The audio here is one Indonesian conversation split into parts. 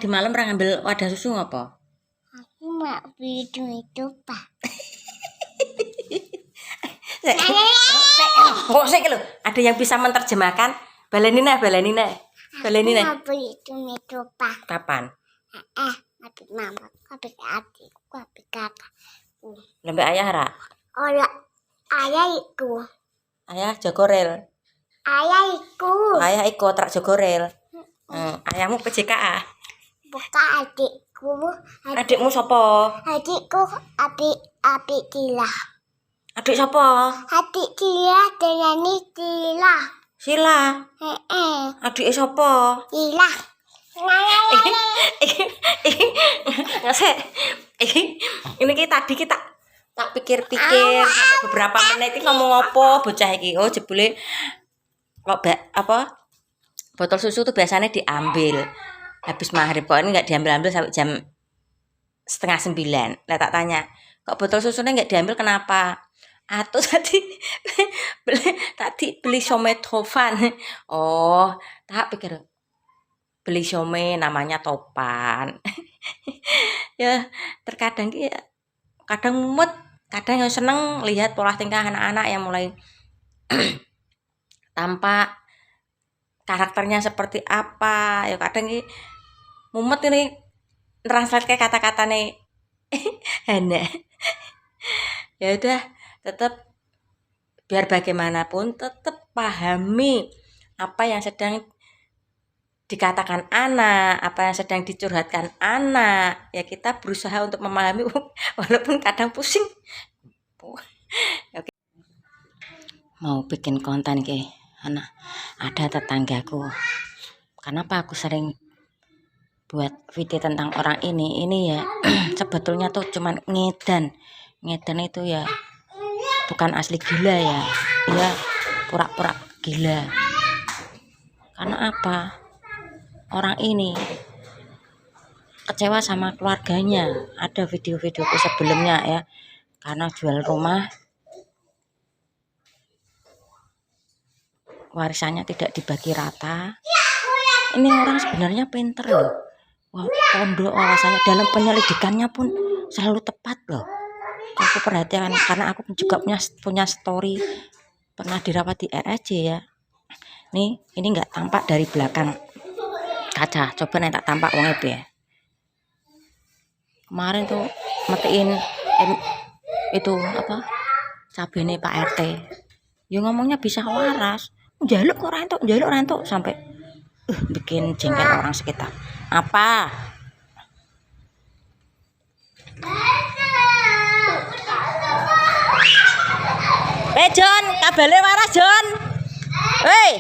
tadi malam ra ngambil wadah susu ngopo? Aku mau beli itu, Pak. Kok sik lho, ada yang bisa menerjemahkan? Baleni nah. Aku mau beli itu, Pak. Kapan? Habis mama, habis adikku, habis kakak. Lembe ayah ra? Orang ayah iku. Ayah jogorel. Ayah iku trak jogorel. Ayahmu PJKA. Buka adikku. Adikmu sapa? Adikku api Tila. Adik sapa? Adik Tila dengan Tila. Sila. Adike sapa? Tila. Ngasih. Ini tadi kita tak pikir-pikir beberapa menit iki ngomong apa bocah iki. Oh jebule kok apa? Botol susu tuh biasanya diambil habis maghrib, kok ini nggak diambil sampai jam 8:30. Lah tak tanya, kok botol susunya nggak diambil kenapa? Atau tadi beli siomay Topan. Oh, tak pikir beli siomay namanya Topan. Ya terkadang ya kadang mumet, kadang yang seneng lihat pola tingkah anak-anak yang mulai tampak karakternya seperti apa. Ya kadang ini mumet ini translate kayak kata-katanya Hana. Ya udah, tetap biar bagaimanapun tetap pahami apa yang sedang dikatakan anak, apa yang sedang dicurhatkan anak. Ya kita berusaha untuk memahami walaupun kadang pusing. Oke. Mau bikin konten ke anak, ada tetanggaku. Kenapa aku sering buat video tentang orang ini ya sebetulnya tuh cuman ngedan itu ya bukan asli gila ya pura-pura gila. Karena apa, orang ini kecewa sama keluarganya. Ada video-videoku sebelumnya ya, karena jual rumah warisannya tidak dibagi rata. Ini orang sebenarnya pinter loh. Wah, pondok wawasannya dalam penyelidikannya pun selalu tepat loh. Aku perhatikan karena aku juga punya story pernah dirawat di RSJ ya. Nih, ini nggak tampak dari belakang kaca. Coba nih tak tampak wong ya. Kemarin tuh metiin itu apa? Cabene Pak RT. Ya ngomongnya bisa waras. Jaluk rentok sampai bikin jengkel orang sekitar. Apa? John, kabele waras John. Hei.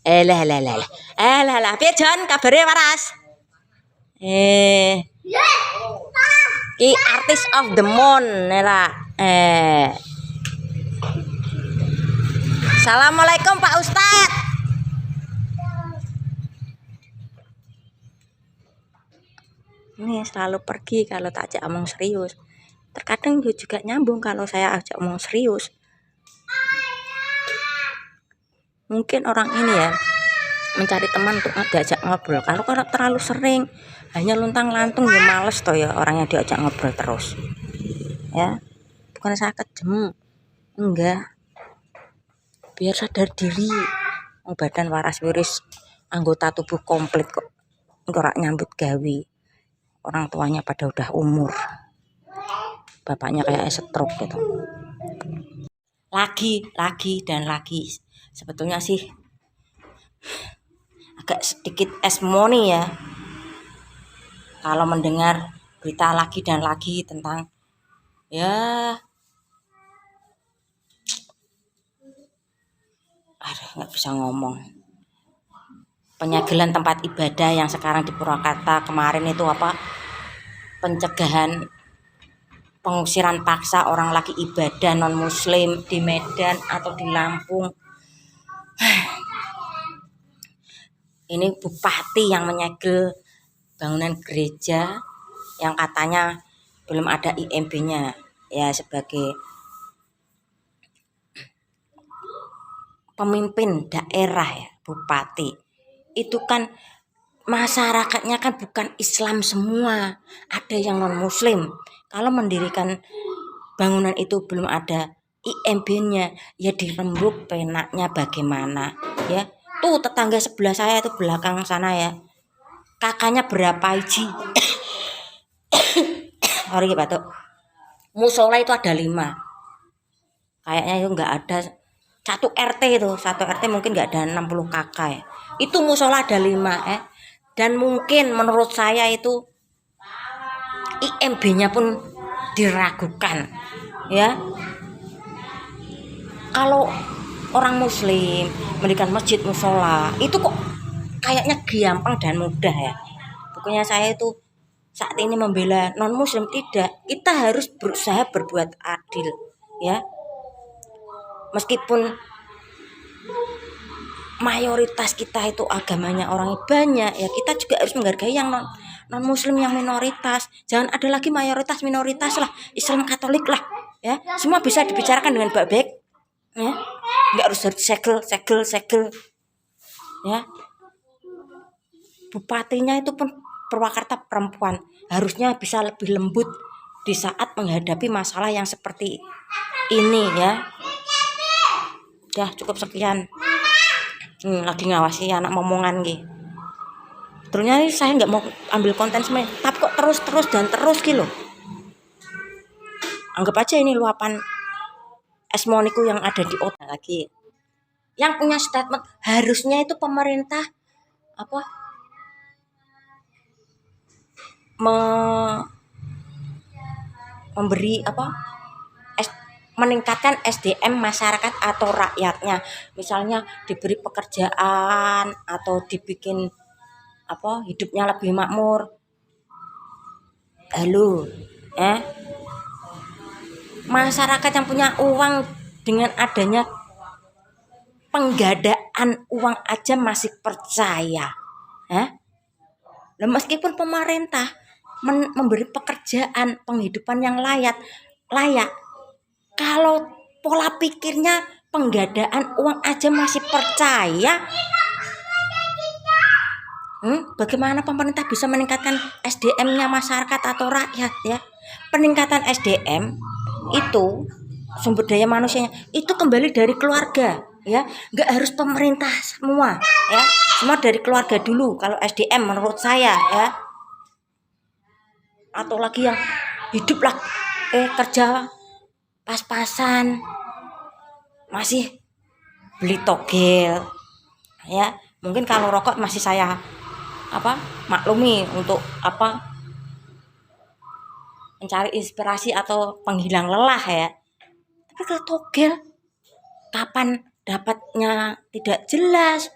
Lah. Piye John, kabare waras? Ki artis of the month lah. Assalamualaikum Pak Ustadz. Ini selalu pergi kalau tak ajak omong serius. Terkadang juga nyambung kalau saya ajak omong serius. Mungkin orang ini ya mencari teman untuk diajak ngobrol. Kalau terlalu sering hanya luntang-lantung ya males toh ya orang yang diajak ngobrol terus. Ya, bukan saya kejem, enggak. Biar sadar diri. Badan waras wiris, anggota tubuh komplit kok. Ora nyambut gawe. Orang tuanya pada udah umur. Bapaknya kayak stroke gitu. Lagi. Sebetulnya sih agak sedikit esmoni ya kalau mendengar berita lagi tentang ya nggak bisa ngomong. Penyegelan tempat ibadah yang sekarang di Purwakarta, kemarin itu apa, pencegahan pengusiran paksa orang lagi ibadah non muslim di Medan atau di Lampung. Ini bupati yang menyegel bangunan gereja yang katanya belum ada IMB-nya ya, sebagai pemimpin daerah ya, bupati itu kan masyarakatnya kan bukan Islam semua, ada yang non Muslim. Kalau mendirikan bangunan itu belum ada IMB-nya, ya dirembuk penaknya bagaimana ya. Tuh tetangga sebelah saya itu belakang sana ya, kakaknya berapa iji sorry batuk, musola itu ada 5, kayaknya itu nggak ada satu RT, itu satu RT mungkin nggak ada 60 kakak ya. Itu musola ada 5 dan mungkin menurut saya itu IMB-nya pun diragukan ya. Kalau orang Muslim mendirikan masjid musola itu kok kayaknya gampang dan mudah ya. Pokoknya saya itu saat ini membela non Muslim, tidak, kita harus berusaha berbuat adil ya. Meskipun mayoritas kita itu agamanya orang banyak ya, kita juga harus menghargai yang non Muslim, yang minoritas. Jangan ada lagi mayoritas minoritas lah, Islam Katolik lah ya. Semua bisa dibicarakan dengan baik-baik ya, nggak harus segel ya. Bupatinya itu pun Purwakarta perempuan, harusnya bisa lebih lembut di saat menghadapi masalah yang seperti ini ya. Ya cukup sekian. Lagi ngawasi anak momongan gitu. Terusnya saya nggak mau ambil konten semuanya, tapi kok terus gitu. Anggap aja ini luapan esmoniku yang ada di otak lagi. Yang punya statement harusnya itu pemerintah memberi meningkatkan SDM masyarakat atau rakyatnya, misalnya diberi pekerjaan atau dibikin hidupnya lebih makmur. Halo masyarakat yang punya uang, dengan adanya penggadaan uang aja masih percaya meskipun pemerintah memberi pekerjaan, penghidupan yang layak, kalau pola pikirnya penggadaan uang aja masih percaya, bagaimana pemerintah bisa meningkatkan SDM-nya masyarakat atau rakyat ya? Peningkatan SDM itu sumber daya manusianya itu kembali dari keluarga ya, nggak harus pemerintah semua ya, semua dari keluarga dulu kalau SDM menurut saya ya. Atau lagi yang hidup lah kerja pas-pasan masih beli togel ya, mungkin kalau rokok masih saya maklumi untuk mencari inspirasi atau penghilang lelah ya. Tapi kalau togel kapan dapatnya tidak jelas,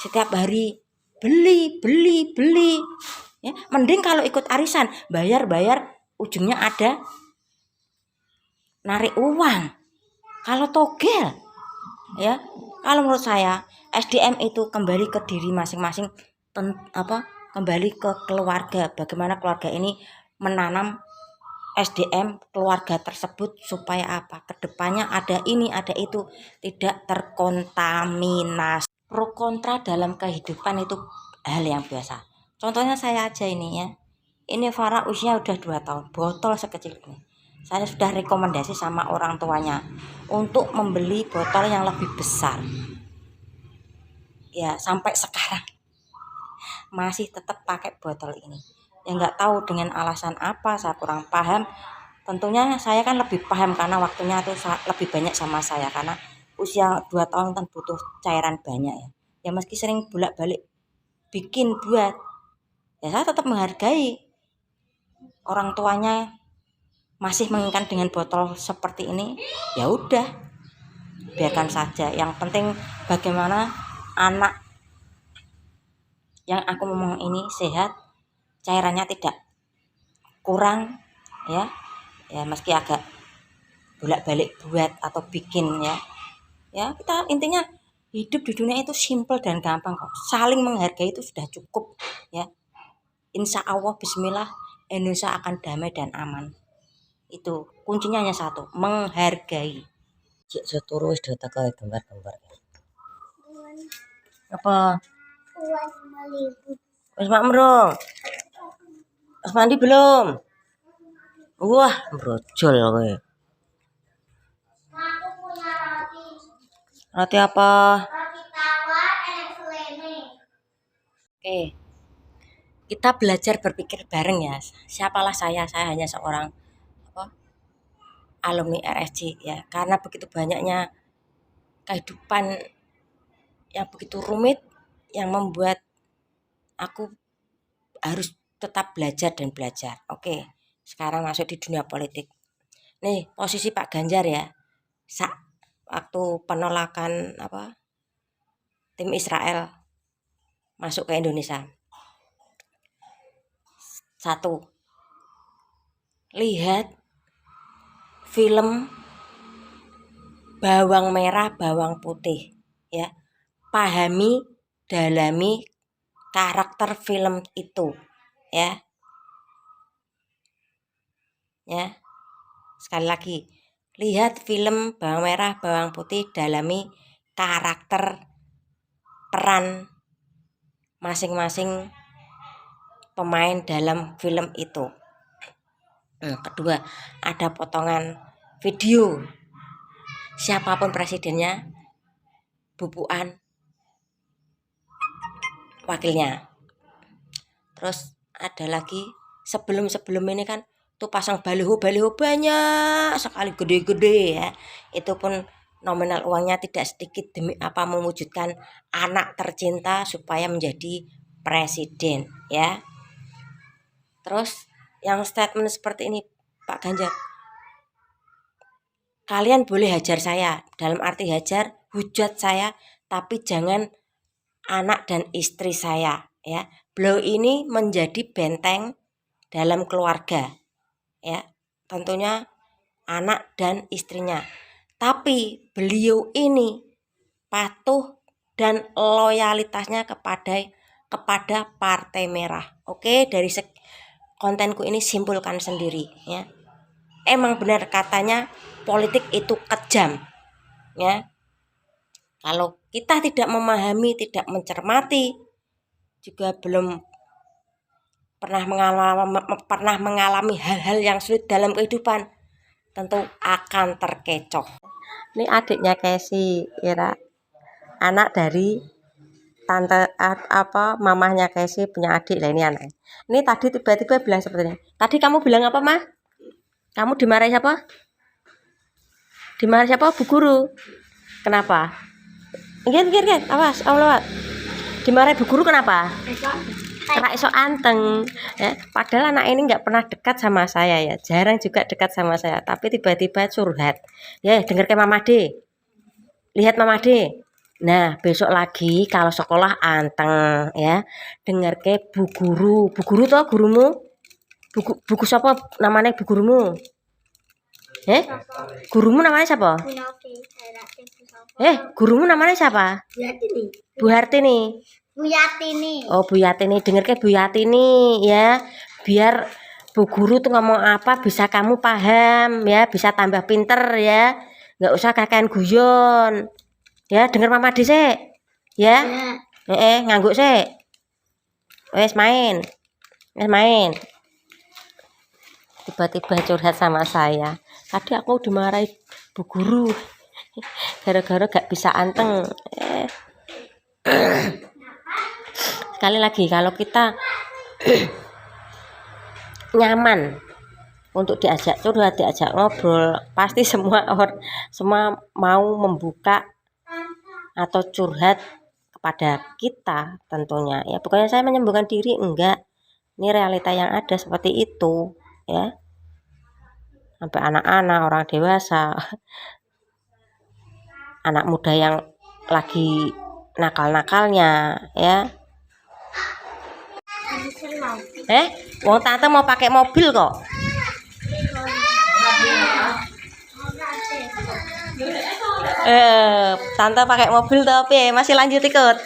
setiap hari beli ya. Mending kalau ikut arisan bayar ujungnya ada narik uang. Kalau togel ya, kalau menurut saya SDM itu kembali ke diri masing-masing, kembali ke keluarga, bagaimana keluarga ini menanam SDM keluarga tersebut supaya kedepannya ada ini ada itu, tidak terkontaminasi. Pro kontra dalam kehidupan itu hal yang biasa. Contohnya saya aja ini ya, ini Farah usia udah 2 tahun, botol sekecil ini saya sudah rekomendasi sama orang tuanya untuk membeli botol yang lebih besar ya, sampai sekarang masih tetap pakai botol ini ya. Nggak tahu dengan alasan apa, saya kurang paham. Tentunya saya kan lebih paham karena waktunya tuh lebih banyak sama saya, karena usia 2 tahun kan butuh cairan banyak ya meski sering bolak-balik bikin buat ya, saya tetap menghargai orang tuanya masih menginginkan dengan botol seperti ini. Ya udah, biarkan saja, yang penting bagaimana anak yang aku ngomong ini sehat, cairannya tidak kurang ya meski agak bolak-balik buat atau bikin ya. Kita intinya hidup di dunia itu simple dan gampang kok, saling menghargai itu sudah cukup ya. Insya Allah bismillah Indonesia akan damai dan aman. Itu kuncinya hanya satu, menghargai. Cek seturu wis teko gambar-gambar. Apa? Uang meliput. Wis makmur. Wis mandi belum? Wah, brojol kowe. Aku punya roti. Roti apa? Roti tawar enak selene. Oke. Kita belajar berpikir bareng ya. Siapalah saya hanya seorang alumni RSC ya. Karena begitu banyaknya kehidupan yang begitu rumit yang membuat aku harus tetap belajar dan belajar. Oke, sekarang masuk di dunia politik. Nih, posisi Pak Ganjar ya. Waktu penolakan tim Israel masuk ke Indonesia. 1. Lihat film bawang merah, bawang putih ya. Pahami, dalami karakter film itu ya. Ya. Sekali lagi, lihat film bawang merah, bawang putih, dalami karakter peran masing-masing pemain dalam film itu. Kedua, ada potongan video siapapun presidennya, bubukan wakilnya. Terus ada lagi sebelum ini kan tuh pasang baliho banyak sekali, gede-gede ya. Itu pun nominal uangnya tidak sedikit demi mewujudkan anak tercinta supaya menjadi presiden ya. Terus yang statement seperti ini, Pak Ganjar, kalian boleh hajar saya, dalam arti hajar, hujat saya, tapi jangan anak dan istri saya ya. Beliau ini menjadi benteng dalam keluarga ya, tentunya anak dan istrinya. Tapi beliau ini patuh dan loyalitasnya kepada Partai Merah. Oke, dari kontenku ini simpulkan sendiri ya. Emang benar katanya politik itu kejam ya. Kalau kita tidak memahami, tidak mencermati, juga belum pernah mengalami hal-hal yang sulit dalam kehidupan, tentu akan terkecoh. Ini adiknya Casey ya, anak dari tante mamahnya Casey punya adik lah, ini anak. Ini tadi tiba-tiba bilang seperti ini. Tadi kamu bilang apa, Mah? Kamu dimarahi siapa? Dimarahi siapa? Bu guru. Kenapa? Ingat, awas, Allah. Dimarahi bu guru kenapa? Karena iso anteng ya. Padahal anak ini nggak pernah dekat sama saya ya, jarang juga dekat sama saya, tapi tiba-tiba curhat ya. Dengar ke Mama D, lihat Mama D. Nah, besok lagi kalau sekolah anteng ya, dengar ke bu guru toh gurumu, buku siapa namanya bu gurumu? Gurumu namanya siapa? Gurumu namanya siapa? Bu Hartini. Bu Yatini. Oh, Bu Yatini, dengar ke Bu Yatini ya, biar bu guru tuh ngomong apa bisa kamu paham ya, bisa tambah pinter ya, nggak usah kakean guyon ya. Dengar Mama D sih ya. Ngangguk sih. Wes main. Tiba-tiba curhat sama saya. Tadi aku dimarahi bu guru gara-gara gak bisa anteng. Sekali lagi, kalau kita nyaman untuk diajak curhat, diajak ngobrol, pasti semua mau membuka atau curhat kepada kita tentunya ya. Bukannya saya menyembuhkan diri, enggak, ini realita yang ada seperti itu ya. Sampai anak-anak, orang dewasa, anak muda yang lagi nakal-nakalnya ya. Wong tante mau pakai mobil kok. Tante pakai mobil tapi masih lanjut ikut.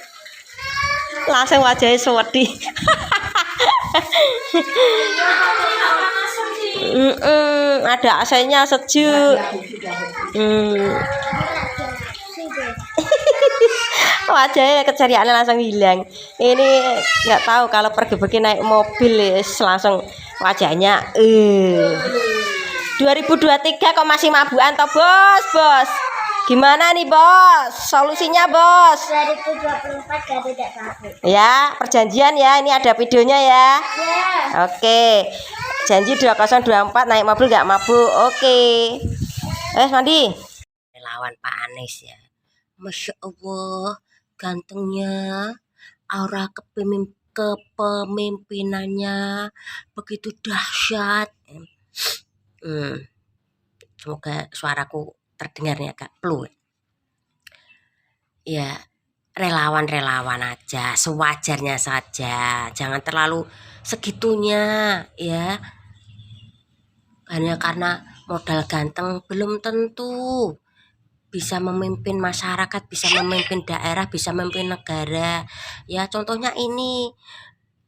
Langsung wajahnya sewedi. Ada AC-nya sejuk. Wajahnya keceriaannya langsung hilang. Ini nggak tahu kalau pergi-pergi naik mobil langsung wajahnya 2023 kok masih mabukan toh bos. Gimana nih bos? Solusinya bos? 2024 gak tidak mabuk. Ya, perjanjian ya. Ini ada videonya ya. Oke. Janji 2024 naik mobil gak mabuk. Oke. Mandi. Relawan Pak Anies ya. Masya Allah, gantengnya, aura kepemimpinannya begitu dahsyat. Semoga suaraku terdengarnya agak flu. Ya, relawan aja, sewajarnya saja, jangan terlalu segitunya ya. Hanya karena modal ganteng belum tentu bisa memimpin masyarakat, bisa memimpin daerah, bisa memimpin negara. Ya contohnya ini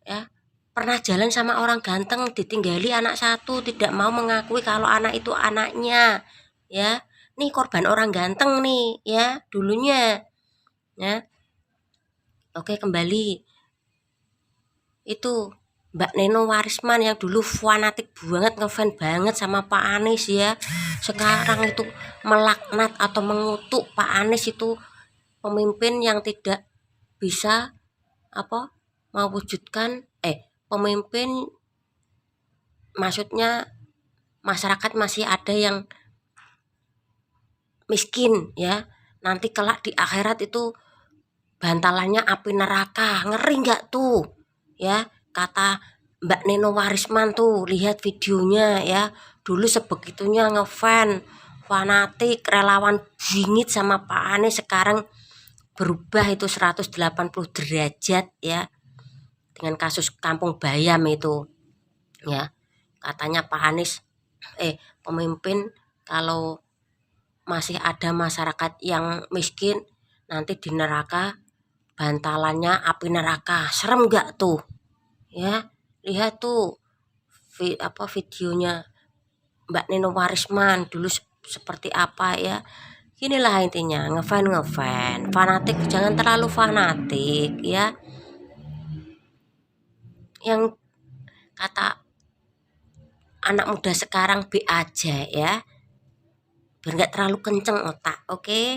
ya, pernah jalan sama orang ganteng ditinggali anak satu, tidak mau mengakui kalau anak itu anaknya ya. Nih korban orang ganteng nih ya dulunya ya. Oke, kembali itu Mbak Neno Warisman yang dulu fanatik banget, ngefans banget sama Pak Anies ya. Sekarang itu melaknat atau mengutuk Pak Anies, itu pemimpin yang tidak bisa mewujudkan pemimpin, maksudnya masyarakat masih ada yang miskin ya. Nanti kelak di akhirat itu bantalannya api neraka. Ngeri nggak tuh ya, kata Mbak Neno Warisman tuh, lihat videonya ya. Dulu sebegitunya ngefans, fanatik, relawan bingit sama Pak Anies, sekarang berubah itu 180 derajat ya, dengan kasus Kampung Bayam itu ya. Katanya Pak Anies pemimpin kalau masih ada masyarakat yang miskin, nanti di neraka bantalannya api neraka. Serem gak tuh ya? Lihat tuh videonya Mbak Neno Warisman dulu seperti apa ya. Inilah intinya, ngefans, fanatik jangan terlalu fanatik ya. Yang kata anak muda sekarang be aja ya, biar nggak terlalu kenceng otak. Oke.